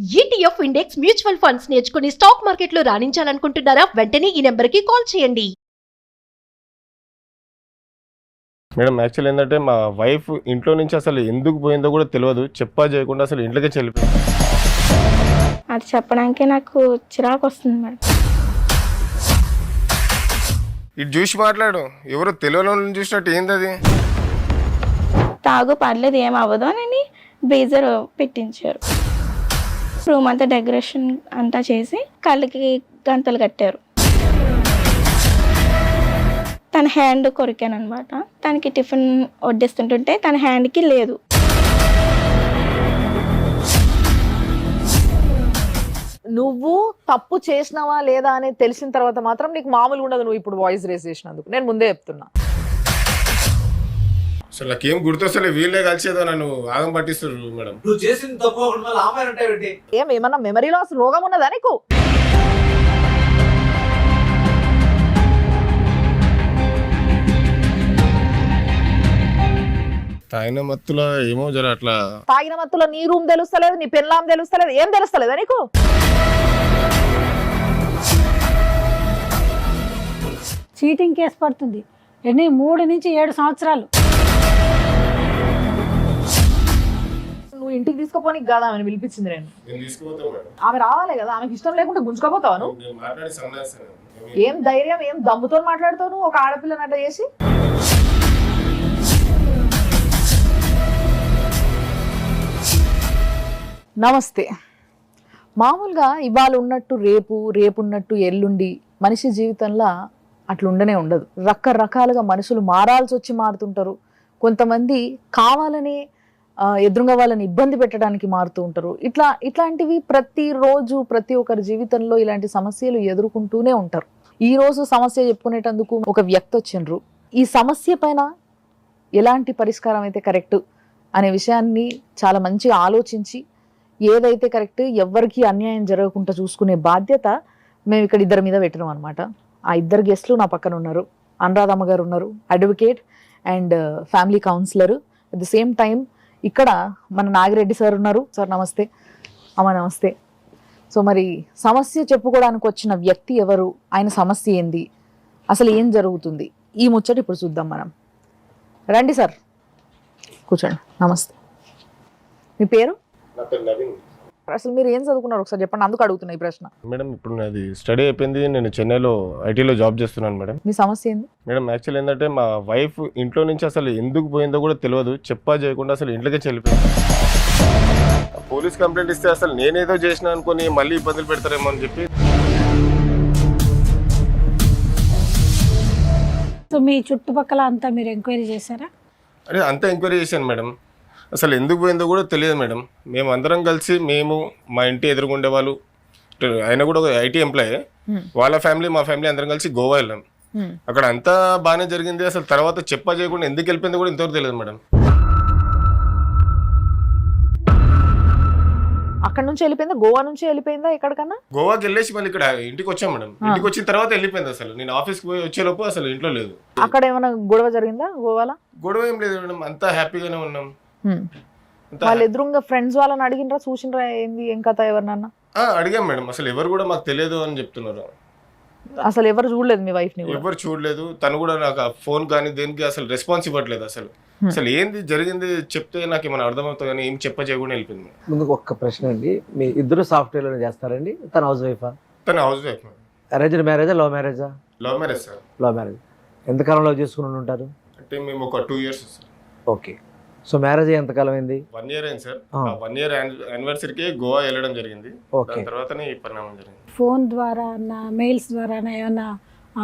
ETF index mutual funds నేర్చుకుని stock మార్కెట్లో రాణించాలనుకుంటున్నారా? వెంటనే ఈ నెంబర్కి కాల్ చేయండి. మేడం యాక్చువల్ ఏంటంటే మా వైఫ్ ఇంట్లో నుంచి అసలు ఎందుకు పోయిందో కూడా తెలియదు. చెప్పా చేయకుండా అసలు ఇంట్లోకి వెళ్ళిపోయింది. అది చెప్పడానికే నాకు చిరాకు వస్తుంది మేడం. ఇటు చూసి మాట్లాడు, ఎవరో తెలియని చూసినట్టు ఏంది అది? తాగు పర్లేదు ఏం అవ్వదు అని బ్రీజర్ పెట్టించారు. రూమ్ అంతా డెకరేషన్ అంతా చేసి కళ్ళకి గంతలు కట్టారు. తన హ్యాండ్ కొరికాను అనమాట. తనకి టిఫిన్ వడ్డిస్తుంటుంటే తన హ్యాండ్కి లేదు. నువ్వు తప్పు చేసినావా లేదా అనేది తెలిసిన తర్వాత మాత్రం నీకు మామూలుగా ఉండదు. నువ్వు ఇప్పుడు వాయిస్ రేస్ చేసినందుకు నేను ముందే చెప్తున్నా. అసలు నాకేం గుర్తొస్తలే, వీళ్ళే కలిసేదో నన్ను ఆగం పట్టిస్తారు మేడం. నువ్వు చేసిన తప్పు ఆమె ఏమన్నా మెమరీ లాస్ రోగం ఉన్నదా నీకు? తాగిన మత్తులో ఏమో జర అట్లా. తాగిన మత్తులో నీ రూమ్ తెలుస్తలేదు, నీ పెళ్ళాం తెలుస్తలేదు, ఏం తెలుస్తలేదా నీకు? చీటింగ్ కేసు పడుతుంది. 3 నుంచి 7 సంవత్సరాలు. నువ్వు ఇంటికి తీసుకుపోనికి కాదా ఆమెను పిలిపించింది నేను. ఆమె రావాలి కదా, ఆమెకి ఇష్టం లేకుంటే గుంజుకోపోతావా నువ్వు? ఏం ధైర్యం, ఏం దమ్ముతో మాట్లాడుతావు నువ్వు ఒక ఆడపిల్లని అట్లా చేసి? నమస్తే. మామూలుగా ఇవాళ ఉన్నట్టు రేపు, రేపు ఉన్నట్టు ఎల్లుండి మనిషి జీవితంలో అట్లా ఉండనే ఉండదు. రకరకాలుగా మనుషులు మారాల్సి వచ్చి మారుతుంటారు. కొంతమంది కావాలని ఎదురుగా వాళ్ళని ఇబ్బంది పెట్టడానికి మారుతూ ఉంటారు. ఇట్లాంటివి ప్రతిరోజు ప్రతి ఒక్కరి జీవితంలో ఇలాంటి సమస్యలు ఎదుర్కొంటూనే ఉంటారు. ఈ రోజు సమస్య చెప్పుకునేటందుకు ఒక వ్యక్తి వచ్చిండ్రు. ఈ సమస్య పైన ఎలాంటి పరిష్కారం అయితే కరెక్ట్ అనే విషయాన్ని చాలా మంచిగా ఆలోచించి ఏదైతే కరెక్ట్, ఎవరికి అన్యాయం జరగకుండా చూసుకునే బాధ్యత మేము ఇక్కడ ఇద్దరి మీద పెట్టినాం అనమాట. ఆ ఇద్దరు గెస్ట్లు నా పక్కన ఉన్నారు. అనురాధమ్మ గారు ఉన్నారు, advocate and family counsellor. At the same time ఇక్కడ మన నాగిరెడ్డి సార్ ఉన్నారు. సార్ నమస్తే. అమ్మ నమస్తే. సో మరి సమస్య చెప్పుకోవడానికి వచ్చిన వ్యక్తి ఎవరు, ఆయన సమస్య ఏంది, అసలు ఏం జరుగుతుంది, ఈ ముచ్చట ఇప్పుడు చూద్దాం మనం. రండి సార్, కూర్చోండి. నమస్తే. మీ పేరు? అసలు మీరు ఏం చదువుకున్నారు ఒకసారి చెప్పండి, అందుకు అడుగుతున్నా ఈ ప్రశ్న. మేడం ఇప్పుడు నాది స్టడీ అయిపోయింది. నేను చెన్నైలో ఐటీలో జాబ్ చేస్తున్నాను మేడం. మీ సమస్య ఏంది? మేడం యాక్చువల్ ఏంటంటే మా వైఫ్ ఇంట్లో నుంచి అసలు ఎందుకు పోయిందో కూడా తెలియదు. చెప్పా చేయకుండా అసలు ఇంట్లోకి వెళ్ళిపోయింది. పోలీస్ కంప్లైంట్ ఇస్తే అసలు నేనేదో చేసిన అనుకుని మళ్ళీ ఇబ్బందులు పెడతారేమో అని చెప్పి. సో మీ చుట్టుపక్కల అంతా మీరు ఎంక్వైరీ చేశారా? అదే అంతా ఎంక్వైరీ చేశాను మేడం. అసలు ఎందుకు పోయిందో కూడా తెలియదు మేడం. మేము అందరం కలిసి, మేము మా ఇంటి ఎదురుగుండే వాళ్ళు, ఆయన కూడా ఒక ఐటీ ఎంప్లాయీ, వాళ్ళ ఫ్యామిలీ మా ఫ్యామిలీ అందరం కలిసి గోవా వెళ్ళాం. అక్కడ అంతా బాగానే జరిగింది. అసలు తర్వాత చెప్పా చేయకుండా ఎందుకు వెళ్ళిపోయిందో కూడా ఇంతవరకు తెలియదు మేడం. అక్కడ నుంచి వెళ్ళిపోయిందా, గోవా నుంచి వెళ్ళిపోయిందా ఎక్కడికన్నా? గోవాకి వెళ్ళేసి మళ్ళీ ఇక్కడ ఇంటికి వచ్చాం మేడం. ఇంటికి వచ్చిన తర్వాత వెళ్ళిపోయింది. అసలు నేను ఆఫీస్కి పోయి వచ్చేలోపు అసలు ఇంట్లో లేదు. అక్కడ ఏమైనా గొడవ జరిగిందా గోవాలో? గొడవ ఏం లేదు మేడం, అంతా హ్యాపీగానే ఉన్నాం. వాళ్ళ ఎదురుగా ఫ్రెండ్స్ వాళ్ళని అడిగినరా, చూసినరా, ఏంది ఏం కథ ఎవరినన్నా? అడిగాం మేడం. అసలు ఎవరు కూడా మాకు తెలియదు అని చెప్తున్నారు. అసలు ఎవరు చూడలేదు మీ వైఫ్ ని? ఎవరు చూడలేదు. తను కూడా నాకు ఫోన్ కానీ దేనికి అసలు రెస్పాన్స్ ఇవ్వట్లేదు. అసలు ఏంది జరిగింది చెప్తే నాకు ఏమైనా అర్థమవుతుంది కానీ ఏం చేయకుండా వెళ్ళిపోయింది. ముందుకు ఒక్క ప్రశ్న అండి, మీ ఇద్దరు సాఫ్ట్వేర్ చేస్తారండి? తన హౌస్ వైఫా? తన హౌస్ వైఫ్. అరేంజ్డ్ మ్యారేజా, లవ్ మ్యారేజా? Love marriage sir. Love marriage. ఎంతకాలం లవ్ చేసుకుని ఉంటారు? అంటే మేము ఒక 2 years sir. Okay. So marriage ఎంతకాలం అయింది? 1 year అయింది సార్. 1 year యానివర్సరీకి గోవా వెళ్ళడం జరిగింది. దాని తర్వాతనే ఈ పరిణామం జరిగింది. ఫోన్ ద్వారా, మెయిల్స్ ద్వారా ఏమైనా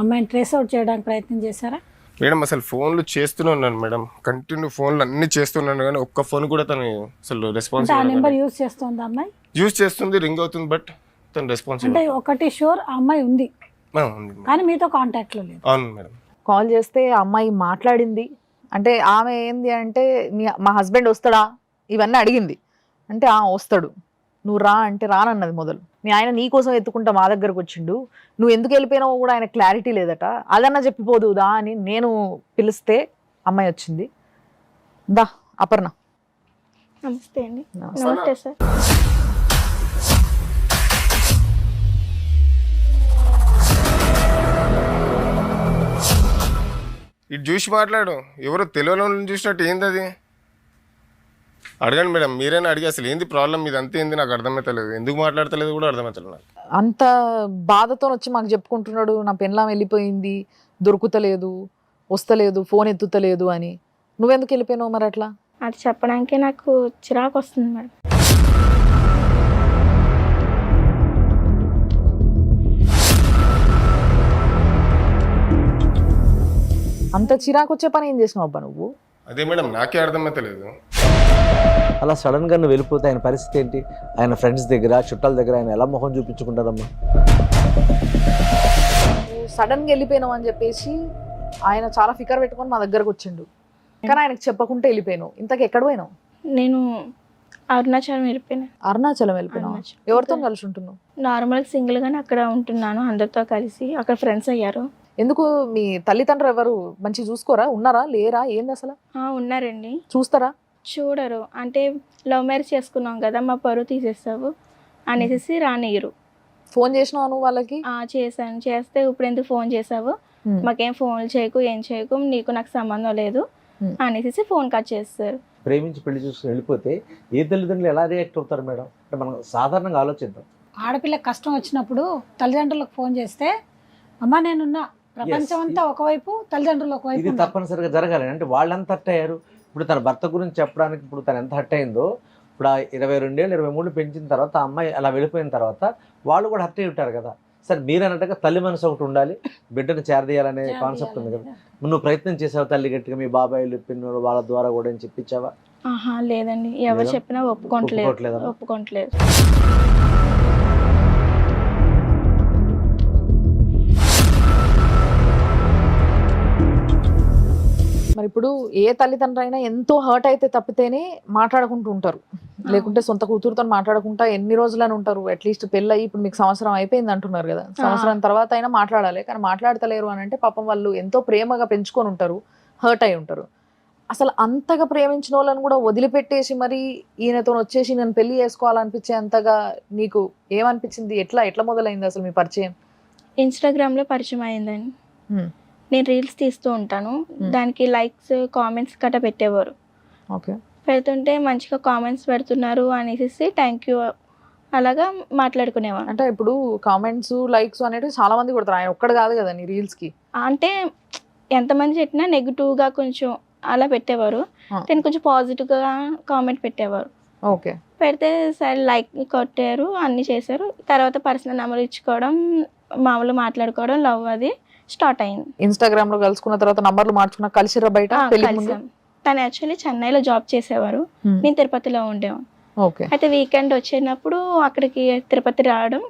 అమ్మాయిని ట్రేస్ అవుట్ చేయడానికి ప్రయత్నం చేశారా? మేడం అసలు ఫోన్లు చేస్తూనే ఉన్నాను మేడం, కంటిన్యూ ఫోన్లు అన్ని చేస్తున్నాను కానీ ఒక్క ఫోన్ కూడా తను అసలు రెస్పాన్స్. ఆ నెంబర్ యూజ్ చేస్తుంది అమ్మాయి? యూజ్ చేస్తుంది, రింగ్ అవుతుంది, బట్ తను రెస్పాన్స్. అంటే ఒకటి షూర్, ఆ అమ్మాయి ఉంది కానీ మీతో కాంటాక్ట్ లో లేదు. అవును మేడం. కాల్ చేస్తే అమ్మాయి మాట్లాడింది. అంటే ఆమె ఏంది అంటే మా హస్బెండ్ వస్తాడా ఇవన్నీ అడిగింది. అంటే వస్తాడు, నువ్వు రా అంటే రానన్నది మొదలు. మీ ఆయన నీ కోసం ఎత్తుకుంటా మా దగ్గరకు వచ్చిండు, నువ్వు ఎందుకు వెళ్ళిపోయినావో కూడా ఆయన క్లారిటీ లేదట, అదన్నా చెప్పిపోదుదా అని నేను పిలిస్తే అమ్మాయి వచ్చింది. దా అపర్ణ. నమస్తే అండి. నమస్తే సార్. ఇటు చూసి మాట్లాడు. ఎవరో తెలియని వాళ్ళని చూసినట్టు ఏంది అది? అడగండి మేడం, మీరైనా అడిగి అసలు ఏంది ప్రాబ్లం, ఇది అంతే ఏంది నాకు అర్థమవుతలేదు, ఎందుకు మాట్లాడతలేదు కూడా అర్థమవుతలేదు నాకు. అంత బాధతో వచ్చి మాకు చెప్పుకుంటున్నాడు, నా పెళ్ళాం వెళ్ళిపోయింది, దొరుకుతలేదు, వస్తలేదు, ఫోన్ ఎత్తుతలేదు అని. నువ్వెందుకు వెళ్ళిపోయినావు మరి అట్లా? అది చెప్పడానికే నాకు చిరాకు వస్తుంది మేడం. అంత చిరాకు వచ్చే పని ఏం చేసినావు అబ్బా నువ్వు? అదే మేడం నాకే అర్థమవుతలేదు. అలా సడన్గా నువ్వు వెళ్ళిపోతే ఆయన పరిస్థితి ఏంటి? ఆయన ఫ్రెండ్స్ దగ్గర, చుట్టాల దగ్గర ఆయన ఎలా మొహం చూపించుకుంటారమ్మా? సడన్గా వెళ్ళిపోయినావు అని చెప్పేసి ఆయన చాలా ఫికర్ పెట్టుకొని మా దగ్గరకు వచ్చిండు, కానీ ఆయనకు చెప్పకుండా వెళ్ళిపోయినావు. ఇంతకు ఎక్కడ పోయినావు? నేను అరుణాచలం వెళ్ళిపోయినా. అరుణాచలం వెళ్ళిపోయినావు? అరుణాచలం. ఎవరితో కలిసి ఉంటున్నావు? నార్మల్ సింగిల్గానే అక్కడ ఉంటున్నాను, అందరితో కలిసి. అక్కడ ఫ్రెండ్స్ అయ్యారు. ఎందుకు? మీ తల్లిదండ్రులు ఎవరు మంచిగా చూసుకోరా? ఉన్నారా లేరా? ఏంది అసలు? ఉన్నారండి. చూస్తారా? చూడరు. అంటే లవ్ మ్యారేజ్ చేసుకున్నాం కదా, మా పరువు తీసేస్తావు అనేసి రానియ్యరు. ఫోన్ చేసినావు నువ్వు వాళ్ళకి? చేశాను. చేస్తే ఇప్పుడు ఎందుకు ఫోన్ చేసావు, మాకేం ఫోన్లు చేయకు, ఏం చేయకు, నీకు నాకు సంబంధం లేదు అనేసి ఫోన్ కట్ చేస్తారు. ప్రేమించి పెళ్లి చూసుకుని వెళ్ళిపోతే ఏ తల్లిదండ్రులు ఎలా రియాక్ట్ అవుతారు మేడం? అంటే మనం సాధారణంగా ఆలోచిద్దాం. ఆడపిల్లకి కష్టం వచ్చినప్పుడు తల్లిదండ్రులకు ఫోన్ చేస్తే అమ్మ నేనున్నా, ప్రపంచం అంతా ఒకవైపు, తల్లిదండ్రులు ఇది ఒకవైపు. తప్పనిసరిగా జరగాలి. అంటే వాళ్ళు ఎంత హర్ట్ అయ్యారు? ఇప్పుడు తన భర్త గురించి చెప్పడానికి ఇప్పుడు తను ఎంత హర్ట్ అయిందో, ఇప్పుడు ఆ 22 ఏళ్ళు 23 పెంచిన తర్వాత ఆ అమ్మాయి అలా వెళ్ళిపోయిన తర్వాత వాళ్ళు కూడా హర్ట్ అయి ఉంటారు కదా. సరే మీరు అన్నట్టుగా తల్లి మనసు ఒకటి ఉండాలి, బిడ్డను చేరదీయాలనే కాన్సెప్ట్ ఉంది కదా. నువ్వు ప్రయత్నం చేసావు తల్లి గట్టిగా, మీ బాబాయిలు పిన్నులు వాళ్ళ ద్వారా కూడా అని చెప్పించావా? లేదండి, ఎవరు చెప్పినా ఒప్పుకోవట్లేదు. మరి ఇప్పుడు ఏ తల్లిదండ్రులు అయినా ఎంతో హర్ట్ అయితే తప్పితేనే మాట్లాడుకుంటూ ఉంటారు, లేకుంటే సొంత కూతురుతో మాట్లాడకుండా ఎన్ని రోజులని ఉంటారు? అట్లీస్ట్ పెళ్ళయి ఇప్పుడు మీకు సంవత్సరం అయిపోయింది అంటున్నారు కదా, సంవత్సరం తర్వాత అయినా మాట్లాడాలి. కానీ మాట్లాడతలేరు అని అంటే పాపం వాళ్ళు ఎంతో ప్రేమగా పెంచుకొని ఉంటారు, హర్ట్ అయి ఉంటారు. అసలు అంతగా ప్రేమించిన వాళ్ళని కూడా వదిలిపెట్టేసి మరి ఈయనతో వచ్చేసి నేను పెళ్లి చేసుకోవాలనిపించే అంతగా నీకు ఏమనిపించింది? ఎట్లా మొదలైంది అసలు మీ పరిచయం? ఇన్స్టాగ్రామ్లో పరిచయం అయిందండి. నేను రీల్స్ తీస్తూ ఉంటాను, దానికి లైక్స్ కామెంట్స్ గట్రా పెట్టేవారు. ఓకే. పెడుతుంటే మంచిగా కామెంట్స్ పెడుతున్నారు అనేసి థ్యాంక్ యూ అలాగా మాట్లాడుకునేవాడు. అంటే ఇప్పుడు కామెంట్స్ లైక్స్ అనేవి చాలా మంది కొడతారు, ఆయన ఒక్కడు కాదు కదా నీ రీల్స్కి. అంటే ఎంతమంది చెప్పినా నెగిటివ్గా కొంచెం అలా పెట్టేవారు, నేను కొంచెం పాజిటివ్గా కామెంట్ పెట్టేవారు. ఓకే. పెడితే సరే లైక్ కొట్టారు, అన్నీ చేశారు. తర్వాత పర్సనల్ నెంబర్ ఇచ్చుకోవడం, మామూలు మాట్లాడుకోవడం, లవ్ అది స్టార్ట్ అయింది. ఇన్స్టాగ్రామ్ లో కలుసుకున్న తర్వాత నంబర్లు మార్చుకున్నా కలిసిరా బయట? కలిసాం. తను యాక్చువల్లీ చెన్నైలో జాబ్ చేసేవారు, నేను తిరుపతిలో ఉండేవాను. ఓకే. అయితే వీకెండ్ వచ్చినప్పుడు అక్కడికి తిరుపతి రావడం,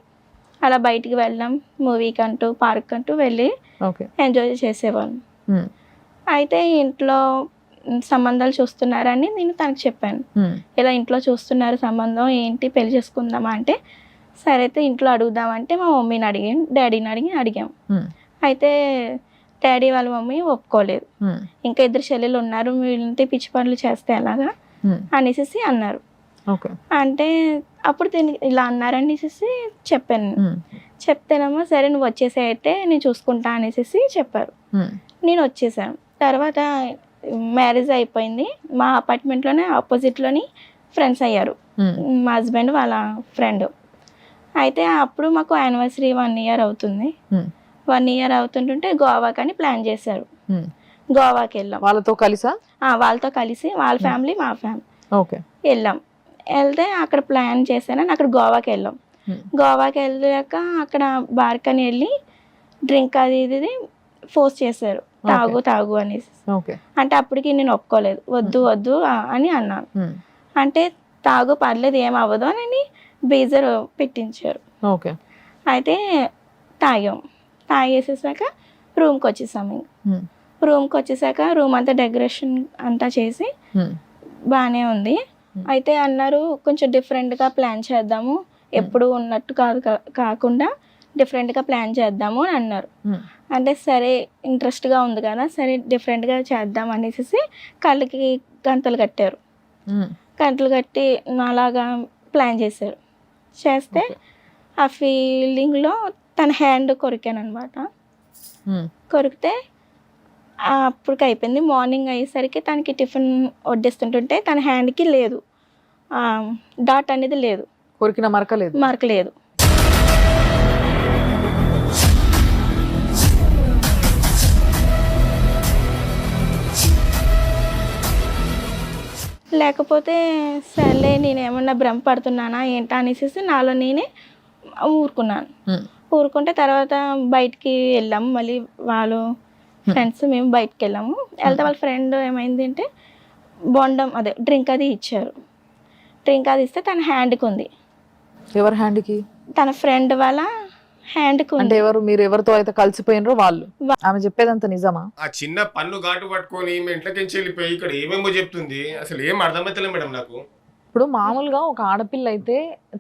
అలా బయటికి వెళ్ళడం, మూవీకి అంటూ పార్క్ అంటూ వెళ్ళి ఎంజాయ్ చేసేవాళ్ళం. అయితే ఇంట్లో సంబంధాలు చూస్తున్నారని నేను తనకు చెప్పాను, ఇలా ఇంట్లో చూస్తున్నారు సంబంధం, ఏంటి పెళ్లి చేసుకుందామా అంటే, సరే అయితే ఇంట్లో అడుగుదామంటే మా మమ్మీని అడిగాను, డాడీని అడిగాం. అయితే డాడీ వాళ్ళ మమ్మీ ఒప్పుకోలేదు. ఇంకా 2 చెల్లెలు ఉన్నారు, వీళ్ళంటే పిచ్చి పనులు చేస్తే ఎలాగా అనేసి అన్నారు. అంటే అప్పుడు ఇలా అన్నారనేసి చెప్పాను. చెప్తేనేమో సరే నువ్వు వచ్చేసే అయితే నేను చూసుకుంటా అనేసి చెప్పారు. నేను వచ్చేసాను. తర్వాత మ్యారేజ్ అయిపోయింది. మా అపార్ట్మెంట్లోనే ఆపోజిట్లోని ఫ్రెండ్స్ అయ్యారు, మా హస్బెండ్ వాళ్ళ ఫ్రెండ్. అయితే అప్పుడు మాకు యానివర్సరీ 1 year అవుతుంది. 1 year అవుతుంటుంటే గోవాకని ప్లాన్ చేశారు. గోవాకి వెళ్ళాం. వాళ్ళతో కలిసా? వాళ్ళతో కలిసి, వాళ్ళ ఫ్యామిలీ మా ఫ్యామిలీ వెళ్ళాం. వెళ్తే అక్కడ ప్లాన్ చేశానని అక్కడ గోవాకి వెళ్ళాం. గోవాకి వెళ్ళాక అక్కడ బార్కని వెళ్ళి డ్రింక్ అది ఇది ఫోర్స్ చేశారు, తాగు అనేసి. అంటే అప్పటికి నేను ఒప్పుకోలేదు, వద్దు అని అన్నాను. అంటే తాగు పర్లేదు ఏం అవ్వదు అని బీజర్ పెట్టించారు. అయితే తాగేసేసాక రూమ్కి వచ్చేసాము. రూమ్కి వచ్చేసాక రూమ్ అంతా డెకరేషన్ అంతా చేసి బాగానే ఉంది. అయితే అన్నారు కొంచెం డిఫరెంట్గా ప్లాన్ చేద్దాము, ఎప్పుడు ఉన్నట్టు కాకుండా డిఫరెంట్గా ప్లాన్ చేద్దాము అని అన్నారు. అంటే సరే ఇంట్రెస్ట్గా ఉంది కదా, సరే డిఫరెంట్గా చేద్దాం అనేసి కళ్ళకి గంతలు కట్టారు. గంటలు కట్టి అలాగా ప్లాన్ చేశారు. చేస్తే ఆ ఫీలింగ్లో తన హ్యాండ్ కొరికాను అనమాట. కొరికితే అప్పటికి అయిపోయింది. మార్నింగ్ అయ్యేసరికి తనకి టిఫిన్ వడ్డిస్తుంటుంటే తన హ్యాండ్కి లేదు, డాట్ అనేది లేదు, కొరికిన మరక లేదు. మార్క్ లేదు. లేకపోతే సర్లే నేనేమన్నా భ్రమ పడుతున్నానా ఏంటా అనేసి నాలో నేనే ఊరుకున్నాను. ఊరుకుంటే తర్వాత బయటికి వెళ్ళాము, మళ్ళీ వాళ్ళు ఫ్రెండ్స్ మేము బయటికి వెళ్ళాము. వెళ్తే వాళ్ళ ఫ్రెండ్ ఏమైంది అంటే బొండం అదే డ్రింక్ అది ఇచ్చారు. డ్రింక్ అది ఇస్తే తన హ్యాండ్కి ఉంది. ఎవరి హ్యాండ్కి? తన ఫ్రెండ్ వాళ్ళ హ్యాండ్కి అంటే ఉంది. ఎవరు? మీరు ఎవరితో అయితే కలిసిపోయినరో వాళ్ళు. ఆమె చెప్పేదంత నిజమా? ఆ చిన్న పన్ను ఘాటు పట్టుకొని ఈమె ఇంట్లోకించి వెళ్ళిపోయి ఇక్కడ ఏమేమో చెప్తుంది, అసలు ఏం అర్థమైతలే మేడం నాకు. ఇప్పుడు మామూలుగా ఒక ఆడపిల్ల అయితే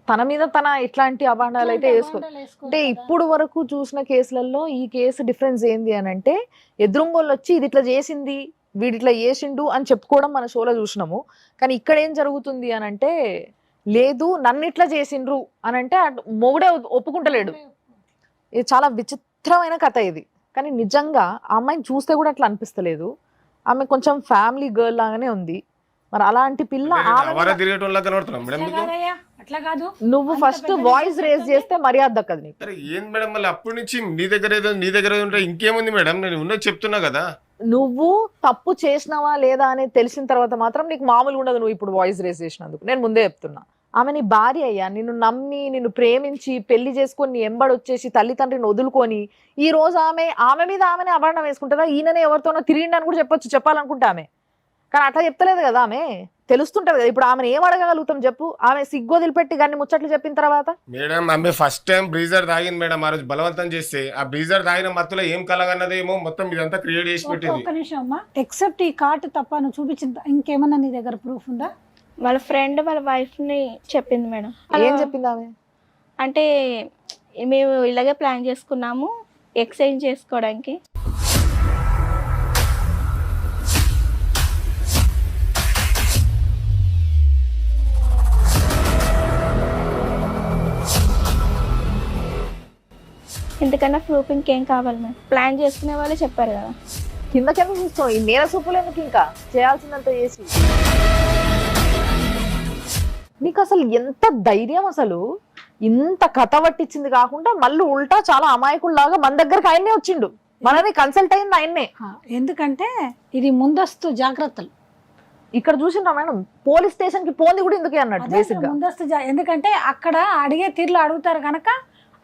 తన మీద తన ఇట్లాంటి అభాండాలు అయితే వేసుకో. అంటే ఇప్పుడు వరకు చూసిన కేసులలో ఈ కేసు డిఫరెన్స్ ఏంది అని అంటే ఎదురుంగోళ్ళు వచ్చి ఇది ఇట్లా చేసింది, వీడి ఇట్లా చేసిండు అని చెప్పుకోవడం మన షోలో చూసినాము. కానీ ఇక్కడ ఏం జరుగుతుంది అని అంటే లేదు నన్ను ఇట్లా చేసిండ్రు అని అంటే మొగుడే ఒప్పుకుంటలేడు. ఇది చాలా విచిత్రమైన కథ ఇది. కానీ నిజంగా ఆ అమ్మాయిని చూస్తే కూడా అట్లా అనిపిస్తలేదు. ఆమె కొంచెం ఫ్యామిలీ గర్ల్ లాగానే ఉంది. మరి అలాంటి పిల్ల అట్లా కాదు. నువ్వు ఫస్ట్ వాయిస్ రేజ్ చేస్తే మర్యాద దక్కదు నీకు. అరే ఏం మేడం మళ్ళీ అప్పటి నుంచి నీ దగ్గర ఉంటే ఇంకేముంది మేడం, నేను ఉన్నది చెప్తున్నా కదా. నువ్వు తప్పు చేసినావా లేదా అనేది తెలిసిన తర్వాత మాత్రం నీకు మామూలుగా ఉండదు. నువ్వు ఇప్పుడు వాయిస్ రేజ్ చేసినందుకు నేను ముందే చెప్తున్నా. ఆమె నీ భార్య అయ్యా, నిన్ను నమ్మి నిన్ను ప్రేమించి పెళ్లి చేసుకొని నీ ఎంబడి వచ్చేసి తల్లిదండ్రిని వదులుకొని ఈ రోజు ఆమె మీద ఆమెనే అభాండం వేసుకుంటారా? ఈయననే ఎవరితోనో తిరిగిండని కూడా చెప్పాలనుకుంటా ఆమె. కానీ అట్లా చెప్తలేదు కదా. ఆమె తెలుస్తుంటది కదా. ఇప్పుడు ఆమెను ఏం అడగగలుగుతాం చెప్పు? ఆమె సిగ్గు వదిలిపెట్టి కానీ ముచ్చట్లు చెప్పిన తర్వాత. మేడం ఆమె ఫస్ట్ టైం బ్రీజర్ తాగింది మేడం. ఆ రోజు బలవంతం చేస్తే ఆ బ్రీజర్ తాగిన మత్తులో ఏం కలగన్నదేమో మొత్తం ఇదంతా క్రియేట్ చేసి పెట్టింది. ఒక్క నిమిషం అమ్మా, ఎక్సెప్ట్ ఈ కార్డు తప్ప నువ్వు చూపించింది ఇంకేమన్నా నీ దగ్గర ప్రూఫ్ ఉందా? వాళ్ళ ఫ్రెండ్ వాళ్ళ వైఫ్ని చెప్పింది మేడం. ఏం చెప్పింది ఆమె అంటే మేము ఇలాగే ప్లాన్ చేసుకున్నాము ఎక్స్చేంజ్ చేసుకోవడానికి. ఎందుకన్నా ప్రూఫ్ ఇంకేం కావాలి మేడం? ప్లాన్ చేసుకునే వాళ్ళే చెప్పారు కదా. కిందకెంత చూస్తాం ఈ నేల సూపులు ఎందుకు ఇంకా చేయాల్సిందంత చేసి. నీకు అసలు ఎంత ధైర్యం? అసలు ఇంత కథ పట్టించింది కాకుండా మళ్ళీ ఉల్టా చాలా అమాయకుల్లాగా మన దగ్గరకు ఆయన్నే వచ్చిండు, మనని కన్సల్ట్ అయింది ఆయన్నే. ఎందుకంటే ఇది ముందస్తు జాగ్రత్తలు. ఇక్కడ చూసిండ్రా మేడం, పోలీస్ స్టేషన్ కి పోంది కూడా ఎందుకే అన్నట్టు బేసిక్ గా. ముందస్తు ఎందుకంటే అక్కడ అడిగే తీరులో అడుగుతారు కనుక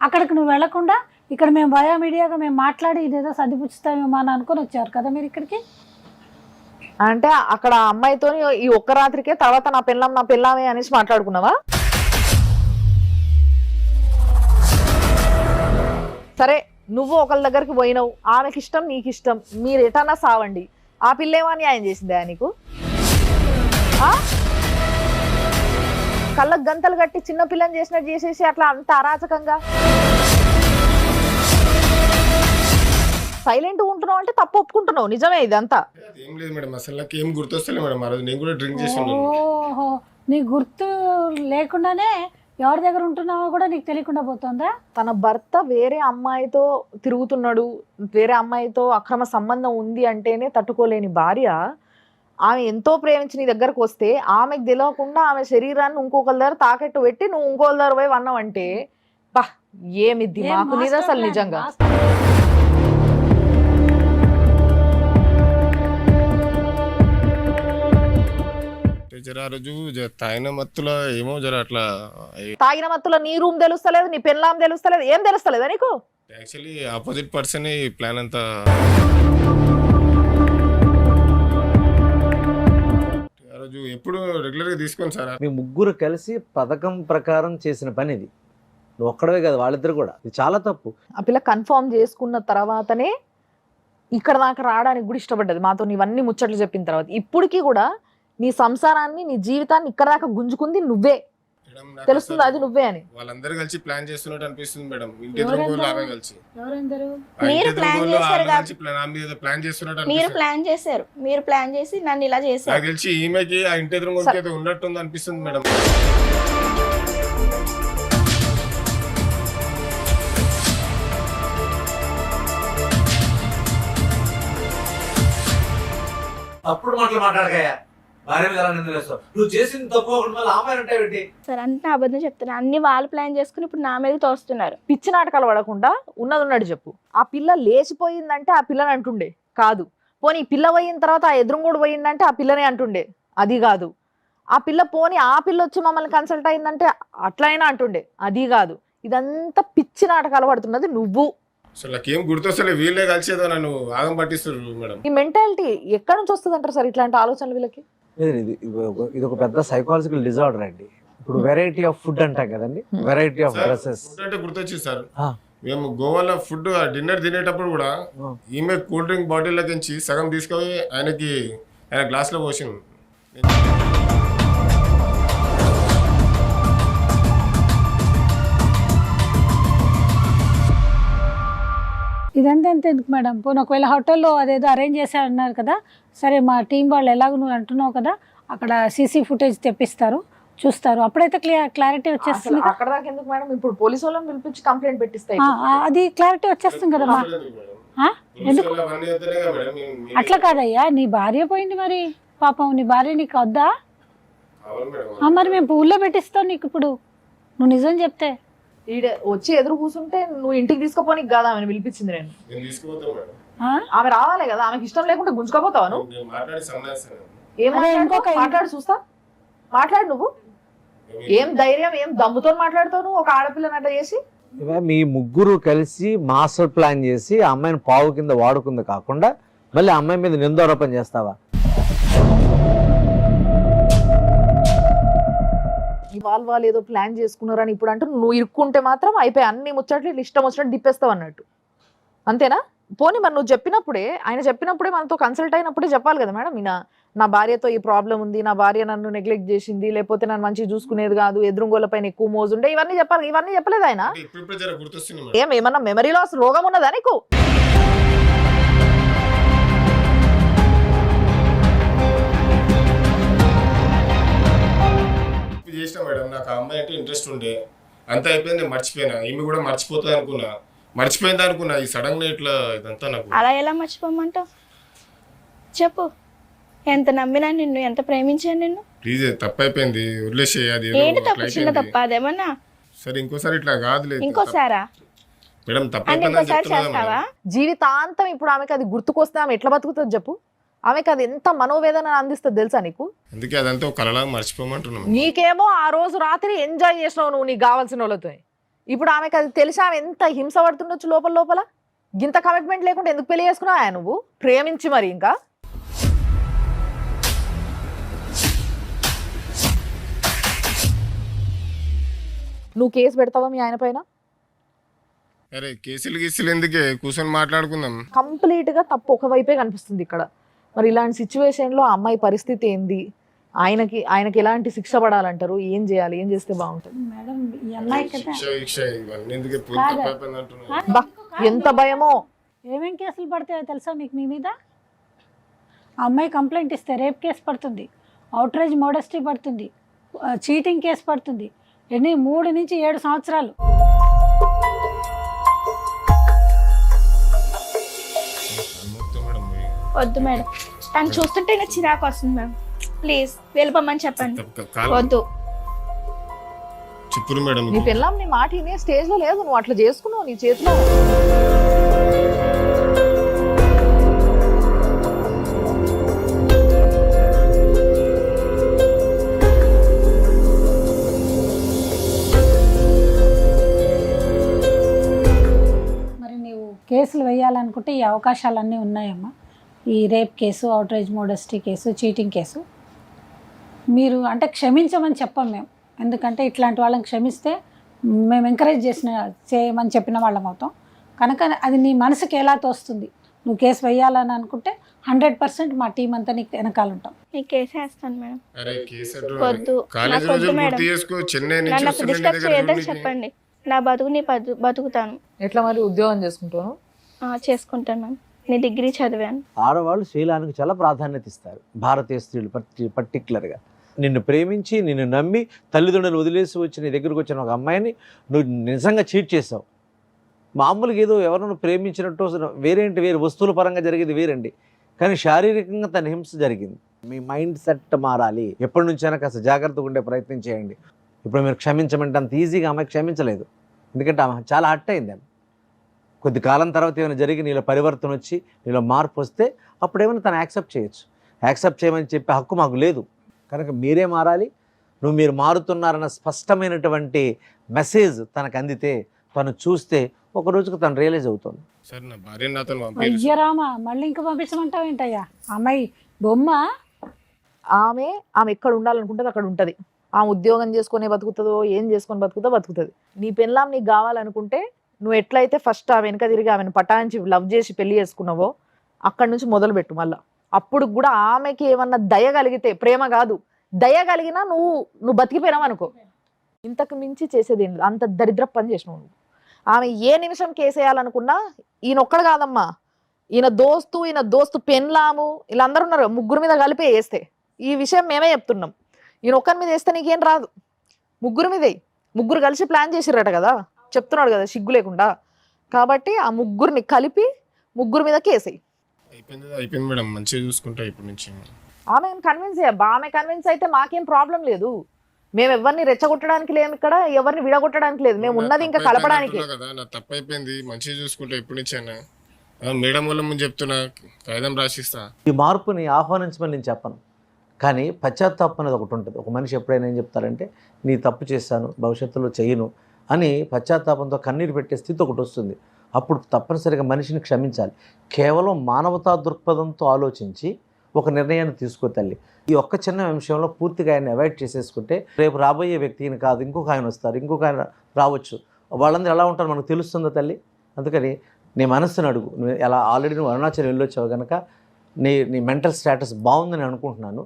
అక్కడికి నువ్వు వెళ్లకుండా ఇక్కడ మేము బయోమీడియాగా మేము మాట్లాడి ఇదేదో సర్దిపుచ్చుతామేమో అని అనుకుని వచ్చారు కదా మీరు ఇక్కడికి. అంటే అక్కడ అమ్మాయితో ఈ ఒక్క రాత్రికే తర్వాత నా పెళ్ళామే అనేసి మాట్లాడుకున్నావా? సరే నువ్వు ఒకళ్ళ దగ్గరికి పోయినావు, ఆమెకి ఇష్టం నీకు ఇష్టం, మీరు ఎటన్నా సావండి. ఆ పిల్లేమో న్యాయం చేసిందా నీకు? కళ్ళకు గంతలు కట్టి చిన్న పిల్లని చేసినట్టు చేసేసి అట్లా అంత అరాచకంగా సైలెంట్ ఉంటున్నావు అంటే తప్పు ఒప్పుకుంటున్నావు. నిజమే ఇదంతా? ఏం లేదు మేడం, అసలు నాకు ఏం గుర్తొస్తలే మేడం. ఆ రోజు నేను కూడా డ్రింక్ చేసి ఉన్నాను. ఓహో, నీ గుర్తు లేకుండానే ఎవరి దగ్గర ఉంటున్నావో కూడా నీకు తెలియకుండా పోతుందా? తన భర్త వేరే అమ్మాయితో తిరుగుతున్నాడు, వేరే అమ్మాయితో అక్రమ సంబంధం ఉంది అంటేనే తట్టుకోలేని భార్య ఆమె ఎంతో ప్రేమించి నీ దగ్గరకు వస్తే ఆమెకు తెలియకుండా ఆమె శరీరాన్ని ఇంకొకరి దగ్గర తాకెట్టు పెట్టి నువ్వు ఇంకొకరి దగ్గర పోయి అన్నావంటే బా ఏమిద్ది మాకు నీది అసలు నిజంగా. ఆ రోజు తాగిన మత్తులో ఏమో జర అట్లా. తాగిన మత్తులో నీ రూమ్ తెలుస్తలేదు, నీ పెళ్ళాం తెలుస్తలేదు, ఏం తెలుస్తలేదా నీకు? యాక్చువల్లీ ఆపోజిట్ పర్సన్ ఈ ప్లాన్ అంతా. ఆ రోజు ఎప్పుడు రెగ్యులర్ గా తీసుకోండి సార్. మీ ముగ్గురు కలిసి పథకం ప్రకారం చేసిన పని ఇది. నువ్వు ఒక్కడవే కదా, వాళ్ళిద్దరు కూడా. ఇది చాలా తప్పు. ఆ పిల్ల కన్ఫర్మ్ చేసుకున్న తర్వాతనే ఇక్కడ దాకా రావడానికి కూడా ఇష్టపడ్డది మాతో ఇవన్నీ ముచ్చట్లు చెప్పిన తర్వాత. ఇప్పటికీ కూడా నీ సంసారాన్ని నీ జీవితాన్ని ఇక్కడ దాకా గుంజుకుంది నువ్వే, తెలుస్తుంది అది నువ్వే అని. వాళ్ళందరూ కలిసి ప్లాన్ చేస్తున్నట్టు అనిపిస్తుంది మేడం. ఇంటి ఎదురుగోళ్ళు ఆమె కలిసి మీరు ప్లాన్ చేశారు మీరు ప్లాన్ చేసి నన్ను ఇలా చేశారు. నాకు తెలిసి ఈమెకి ఆ ఇంటి ఎదురుగోళ్ళకి ఉన్నట్టుంది అనిపిస్తుంది మేడం. తప్పుడు మాటలు మాట్లాడకయ్యా. భార్య మీద ఎలా నిందలేస్తావు? నువ్వు చేసింది తప్పు ఒకటి మళ్ళీ అమ్మాయి అంటే ఏంటి? సార్ అంతా అబద్ధం చెప్తున్నారు, అన్ని వాళ్ళు ప్లాన్ చేసుకుని ఇప్పుడు నా మీద తోస్తున్నారు. పిచ్చి నాటకాలు పడకుండా ఉన్నది ఉన్నట్టు చెప్పు. ఆ పిల్ల లేచిపోయిందంటే ఆ పిల్లని అంటుండే కాదు. పోనీ ఈ పిల్ల పోయిన తర్వాత ఆ ఎదురుగోడు పోయిందంటే ఆ పిల్లనే అంటుండే, అది కాదు. ఆ పిల్ల పోనీ ఆ పిల్ల వచ్చి మమ్మల్ని కన్సల్ట్ అయిందంటే అట్లయినా అంటుండే, అది కాదు. ఇదంతా పిచ్చి నాటకాలు పడుతున్నది నువ్వు. అసలు నాకేం గుర్తొస్తలే, వీళ్ళే కలిసేదో నన్ను ఆగం పట్టిస్తారు మేడం. ఈ మెంటాలిటీ ఎక్కడి నుంచి వస్తుంది అంటారు సార్ ఇట్లాంటి ఆలోచనలు వీళ్ళకి? ఇది ఒక పెద్ద సైకాలజికల్ డిజార్డర్ అండి. ఇప్పుడు వెరైటీ ఆఫ్ ఫుడ్ అంటాం కదండి, వెరైటీ ఆఫ్ డ్రెస్సెస్. ఫుడ్ అంటే గుర్తొచ్చింది సార్, మేము గోవాలో ఫుడ్ డిన్నర్ తినేటప్పుడు కూడా ఈమె కూల్ డ్రింక్ బాటిల్లోకించి సగం తీసుకొని ఆయన గ్లాస్లో పోసింది. ఇదంతా ఎంత ఎందుకు మేడం? పోనీ ఒకవేళ హోటల్లో అదేదో అరేంజ్ చేశారన్నారు కదా, సరే మా టీం వాళ్ళు ఎలాగో నువ్వు అంటున్నావు కదా, అక్కడ సీసీ ఫుటేజ్ తెప్పిస్తారు, చూస్తారు, అప్పుడైతే క్లారిటీ వచ్చేస్తుంది. అక్కడ దాకా ఎందుకు మేడం? ఇప్పుడు పోలీసు వాళ్ళని పిలిపించి కంప్లైంట్ పెట్టిస్తాయి, అది క్లారిటీ వచ్చేస్తుంది కదా. ఎందుకు అట్లా కాదయ్యా, నీ భార్య పోయింది మరి, పాపం నీ భార్య నీకు వద్దా? మరి మేము పువ్వుల్లో పెట్టిస్తాం నీకు. ఇప్పుడు నువ్వు నిజం చెప్తే ఈడ వచ్చి ఎదురు కూర్చుంటే నువ్వు ఇంటికి తీసుకుపోనికి కాదు ఆమెను పిలిపించింది నేను. ఆమె రావాలి కదా, ఆమెకి ఇష్టం లేకుంటే గుంజుకోపోతావా నువ్వు? మాట్లాడు చూస్తా, మాట్లాడు నువ్వు. ఏం ధైర్యం, ఏం దమ్ముతో మాట్లాడుతావు నువ్వు ఒక ఆడపిల్లని అట్లా చేసి? మీ ముగ్గురు కలిసి మాస్టర్ ప్లాన్ చేసి ఆ అమ్మాయిని పావు కింద వాడుకుంది కాకుండా మళ్ళీ ఆ అమ్మాయి మీద నిందారోపణ చేస్తావా? వాళ్ళు ఏదో ప్లాన్ చేసుకున్నారని ఇప్పుడు అంటూ నువ్వు ఇరుక్కుంటే మాత్రం అయిపోయి అన్ని ముచ్చట్లు ఇష్టం వచ్చినట్టు దిప్పేస్తావు అన్నట్టు, అంతేనా? పోనీ మరి నువ్వు చెప్పినప్పుడే, ఆయన చెప్పినప్పుడే మనతో కన్సల్ట్ అయినప్పుడే చెప్పాలి కదా మేడం, నా భార్యతో ఈ ప్రాబ్లం ఉంది, నా భార్య నన్ను నెగ్లెక్ట్ చేసింది, లేకపోతే నన్ను మంచిగా చూసుకునేది కాదు, ఎదురుగోళ్ళ పైన ఎక్కువ మోజుండే, ఇవన్నీ చెప్పాలి. ఇవన్నీ చెప్పలేదు ఆయన. ఏమన్నా మెమరీ లాస్ రోగం ఉన్నదా నీకు? చేసిన మేడం, నాకు ఆ అమ్మాయి అంటే ఇంట్రెస్ట్ ఉండే, అంత అయిపోయింది, నేను మర్చిపోయినా. ఈమె కూడా మర్చిపోతుంది అనుకున్నా, మర్చిపోయింది అనుకున్నా. ఈ సడన్ గా ఇట్లా ఇదంతా నాకు. అలా ఎలా మర్చిపోమంటావు చెప్పు? ఎంత నమ్మినా నిన్ను, ఎంత ప్రేమించాను నిన్ను. ప్లీజ్ తప్పైపోయింది, వదిలేసే. అది ఏంటి తప్పు? చిన్న తప్ప అదేమన్నా? సరే ఇంకోసారి ఇట్లా కాదులేదు ఇంకోసారా మేడం, ఇంకోసారి చేస్తావా? జీవితాంతం ఇప్పుడు ఆమెకి అది గుర్తుకొస్తే ఆమె ఎట్లా బతుకుతుంది చెప్పు? ఆమెకి అది ఎంత మనోవేదన అందిస్తుంది తెలుసా నీకు? అందుకే అదంతా ఒక కలలాగా మర్చిపోమంటున్నాను. నీకేమో ఆ రోజు రాత్రి ఎంజాయ్ చేసినావు నువ్వు నీకు కావాల్సిన వాళ్ళతో. ఇప్పుడు ఆమెకి అది తెలిసి ఆమె ఎంత హింస పడుతుండొచ్చు లోపల లోపల. ఇంత కమిట్మెంట్ లేకుండా ఎందుకు పెళ్లి చేసుకున్నావా నువ్వు ప్రేమించి? మరి ఇంకా నువ్వు కేసు పెడతావా మీ ఆయన పైన? అరే కేసులు గీసులు ఎందుకే, కూర్చొని మాట్లాడుకుందాం. కంప్లీట్ గా తప్పు ఒకవైపే కనిపిస్తుంది ఇక్కడ. మరి ఇలాంటి సిచ్యువేషన్ లో ఆ అమ్మాయి పరిస్థితి ఏంది? ఆయనకి ఎలాంటి శిక్ష పడాలంటారు? ఏం చేయాలి? ఏం చేస్తే బాగుంటుంది? మేడం ఈ అమ్మాయి కదా, ఎంత భయమో. ఏమేం కేసులు పడతాయో తెలుసా మీకు? మీ మీద ఆ అమ్మాయి కంప్లైంట్ ఇస్తే రేప్ కేసు పడుతుంది, అవుట్రేజ్ మోడెస్టీ పడుతుంది, చీటింగ్ కేసు పడుతుంది. ఎన్ని 3 నుంచి 7 సంవత్సరాలు. వద్దు మేడం, తను చూస్తుంటే నాకు చిరాకు వస్తుంది మేడం. ప్లీజ్ వెళ్ళిపోమని చెప్పండి. వద్దు చెప్పు మేడం. నీ పిల్లం నీ మాట వినే స్టేజ్ లో లేదు, నువ్వు అట్లా చేసుకున్నావు నీ చేతిలో. మరి నీవు కేసులు వేయాలనుకుంటే ఈ అవకాశాలన్నీ ఉన్నాయమ్మా. ఈ rape case, outrage modesty case, cheating case. మీరు అంటే క్షమించమని చెప్పం మేము, ఎందుకంటే ఇట్లాంటి వాళ్ళని క్షమిస్తే మేము ఎంకరేజ్ చేయమని చెప్పిన వాళ్ళం అవుతాం. కనుక అది నీ మనసుకి ఎలా తోస్తుంది, నువ్వు కేసు వేయాలని అనుకుంటే 100% మా టీం అంతా నీకు వెనకాల ఉంటాం. నీకు కేసు వేస్తాను మేడం. వద్దు, నాకు వద్దు మేడం, నన్ను డిస్టర్బ్ చేయొద్దని చెప్పండి. నా బతుకు నీ బతుకుతాను. ఎట్లా మరి ఉద్యోగం చేసుకుంటాను? చేసుకుంటాను మ్యామ్, నీ డిగ్రీ చదివాను. ఆడవాళ్ళు శీలానికి చాలా ప్రాధాన్యత ఇస్తారు, భారతీయ స్త్రీలు పర్టికులర్గా. నిన్ను ప్రేమించి నిన్ను నమ్మి తల్లిదండ్రులు వదిలేసి వచ్చి నీ దగ్గరకు వచ్చిన ఒక అమ్మాయిని నువ్వు నిజంగా చీట్ చేసావు. మామూలుగా ఏదో ఎవరైనా ప్రేమించినట్టు వేరే వస్తువుల పరంగా జరిగేది వేరండి. కానీ శారీరకంగా తన హింస జరిగింది. మీ మైండ్ సెట్ మారాలి. ఎప్పటి నుంచైనా కాస్త జాగ్రత్తగా ఉండే ప్రయత్నం చేయండి. ఇప్పుడు మీరు క్షమించమంటే అంత ఈజీగా ఆమె క్షమించలేదు, ఎందుకంటే ఆమె చాలా హర్ట్ అయింది. ఆమె కొద్ది కాలం తర్వాత ఏమైనా జరిగి నీలో పరివర్తన వచ్చి నీలో మార్పు వస్తే అప్పుడు ఏమైనా తను యాక్సెప్ట్ చేయొచ్చు. యాక్సెప్ట్ చేయమని చెప్పే హక్కు మాకు లేదు. కనుక మీరే మారాలి. మీరు మారుతున్నారన్న స్పష్టమైనటువంటి మెసేజ్ తనకు అందితే, తను చూస్తే ఒక రోజుకు తను రియలైజ్ అవుతుంది. సార్ నా భార్య నాతో పంపించారు. అయ్యరామా, మళ్ళీ ఇంకా పంపించమంటావు ఏంటయ్యా? అమ్మాయి బొమ్మ. ఆమె ఎక్కడ ఉండాలనుకుంటుంది అక్కడ ఉంటుంది. ఆమె ఉద్యోగం చేసుకునే బతుకుతుందో ఏం చేసుకొని బతుకుతుంది. నీ పెళ్ళాం నీకు కావాలనుకుంటే నువ్వు ఎట్లయితే ఫస్ట్ ఆ వెనక తిరిగి ఆమెను పటాయించి లవ్ చేసి పెళ్లి చేసుకున్నావో అక్కడి నుంచి మొదలుపెట్టు. మళ్ళీ అప్పుడు కూడా ఆమెకి ఏమన్నా దయ కలిగితే, ప్రేమ కాదు దయ కలిగినా నువ్వు బతికిపోయినావు అనుకో. ఇంతకు మించి చేసేది ఏం లేదు. అంత దరిద్ర పని చేసినావు నువ్వు. ఆమె ఏ నిమిషం కేసేయాలనుకున్నా ఈయన ఒక్కడు కాదమ్మా, ఈయన దోస్తు పెన్లాము వీళ్ళందరూ ఉన్నారు, ముగ్గురు మీద కలిపే వేస్తే. ఈ విషయం మేమే చెప్తున్నాం. ఈయన ఒక్కరి మీద వేస్తే నీకేం రాదు, ముగ్గురు మీదే. ముగ్గురు కలిసి ప్లాన్ చేసిర్రట కదా, చెప్తున్నాడు కదా సిగ్గు లేకుండా. కాబట్టి ఆ ముగ్గురిని కలిపి ముగ్గురు మీద కేసేయి. అయిపోయింది మేడం, మంచిగా చూసుకుంటా ఇప్పటి నుంచి. ఆమె కన్విన్స్ అయ్యా. ఆమె కన్విన్స్ అయితే మాకేం ప్రాబ్లం లేదు. మేము ఎవరిని రెచ్చగొట్టడానికి లేము ఇక్కడ, ఎవరిని విడగొట్టడానికి లేదు. మేము ఉన్నది ఇంకా కలపడానికి. నా తప్పు అయిపోయింది, మంచిగా చూసుకుంటా ఇప్పటి నుంచి అయినా. మేడం వల్ల ముందు చెప్తున్నా, కాగితం రాసిస్తా. ఈ మార్పుని ఆహ్వానించమని నేను చెప్పను, కానీ పశ్చాత్తాపం అనేది ఒకటి ఉంటుంది. ఒక మనిషి ఎప్పుడైనా ఏం చెప్తారంటే, నీ తప్పు చేస్తాను భవిష్యత్తులో చేయను అని పశ్చాత్తాపంతో కన్నీరు పెట్టే స్థితి ఒకటి వస్తుంది. అప్పుడు తప్పనిసరిగా మనిషిని క్షమించాలి. కేవలం మానవతా దృక్పథంతో ఆలోచించి ఒక నిర్ణయాన్ని తీసుకో తల్లి. ఈ ఒక్క చిన్న విషయంలో పూర్తిగా ఆయన అవాయిడ్ చేసేసుకుంటే రేపు రాబోయే వ్యక్తిని కాదు, ఇంకొక ఆయన వస్తారు, ఇంకొక ఆయన రావచ్చు. వాళ్ళందరూ ఎలా ఉంటారో మనకు తెలుస్తుందో తల్లి. అందుకని నీ మనస్సును అడుగు. నువ్వు ఎలా ఆల్రెడీ నువ్వు అరుణాచలం వెళ్ళొచ్చావు కనుక నీ మెంటల్ స్టేటస్ బాగుందని అనుకుంటున్నాను.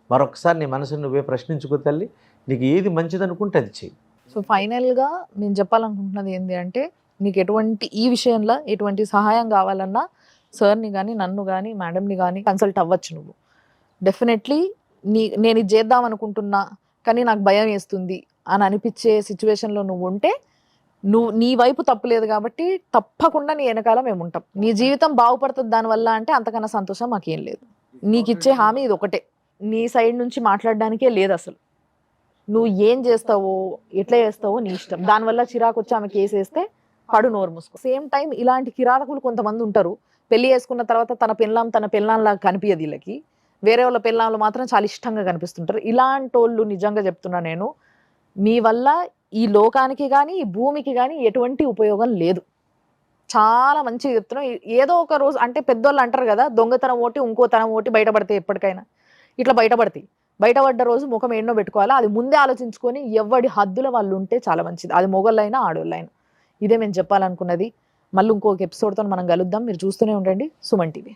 మరొకసారి నీ మనసును నువ్వే ప్రశ్నించుకో తల్లి. నీకు ఏది మంచిది అనుకుంటే అది చెయ్యి. సో ఫైనల్గా నేను చెప్పాలనుకుంటున్నది ఏంటి అంటే, నీకు ఈ విషయంలో ఎటువంటి సహాయం కావాలన్నా సార్ని కానీ నన్ను కానీ మేడంని కానీ కన్సల్ట్ అవ్వచ్చు. నువ్వు డెఫినెట్లీ నేను ఇది చేద్దాం అనుకుంటున్నా కానీ నాకు భయం వేస్తుంది అని అనిపించే సిచ్యువేషన్లో నువ్వు ఉంటే, నీ వైపు తప్పులేదు కాబట్టి తప్పకుండా నీ వెనకాల మేము ఉంటాం. నీ జీవితం బాగుపడుతుంది దానివల్ల అంటే అంతకన్నా సంతోషం మాకేం లేదు. నీకు ఇచ్చే హామీ ఇది ఒకటే, నీ సైడ్ నుంచి మాట్లాడడానికే లేదు అసలు. నువ్వు ఏం చేస్తావో ఎట్లా చేస్తావో నీ ఇష్టం. దానివల్ల చిరాకు వచ్చి ఆమె కేసేస్తే పడు నోరు మూసుకో. సేమ్ టైం ఇలాంటి కిరాతకులు కొంతమంది ఉంటారు. పెళ్లి చేసుకున్న తర్వాత తన పెళ్ళాంలాగా కనిపించదు వీళ్ళకి, వేరే వాళ్ళ పెళ్ళాంలు మాత్రం చాలా ఇష్టంగా కనిపిస్తుంటారు. ఇలాంటి వాళ్ళు నిజంగా చెప్తున్నా నేను, మీ వల్ల ఈ లోకానికి కానీ ఈ భూమికి కానీ ఎటువంటి ఉపయోగం లేదు. చాలా మంచిగా చెప్తున్నాం. ఏదో ఒక రోజు అంటే పెద్దోళ్ళు అంటారు కదా, దొంగతనం ఒకటి ఇంకో తనం ఒకటి బయటపడతాయి ఎప్పటికైనా. ఇట్లా బయటపడ్డ రోజు ముఖం ఎన్నో పెట్టుకోవాలా, అది ముందే ఆలోచించుకొని ఎవడి హద్దుల వాళ్ళు ఉంటే చాలా మంచిది. అది మొగోళ్ళైనా ఆడోళ్ళైనా. ఇదే మేము చెప్పాలనుకున్నది. మళ్ళీ ఇంకొక ఎపిసోడ్తో మనం కలుద్దాం. మీరు చూస్తూనే ఉండండి సుమన్ టీవీ.